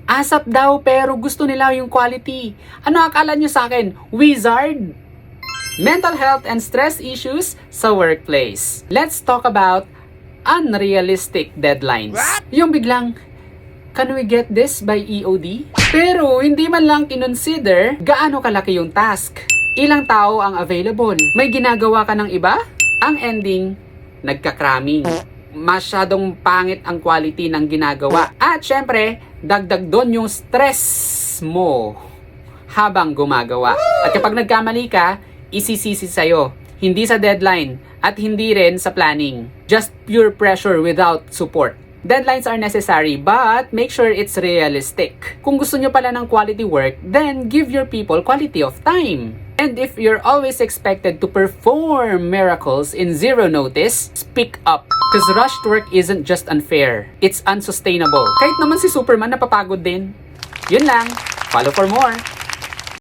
ASAP daw pero gusto nila yung quality. Ano akala nyo sa akin? Wizard? Mental health and stress issues sa workplace. Let's talk about unrealistic deadlines. Yung biglang, can we get this by EOD? Pero hindi man lang kinonsider gaano kalaki yung task. Ilang tao ang available. May ginagawa ka ng iba? Ang ending, nagka-cramming. Masyadong pangit ang quality ng ginagawa. At syempre, dagdag doon yung stress mo habang gumagawa. At kapag nagkamali ka, isisisi sa'yo. Hindi sa deadline at hindi rin sa planning. Just pure pressure without support. Deadlines are necessary but make sure it's realistic. Kung gusto nyo pala ng quality work, then give your people quality of time. And if you're always expected to perform miracles in zero notice, speak up. Because rushed work isn't just unfair, it's unsustainable. Kahit naman si Superman napapagod din. Yun lang. Follow for more.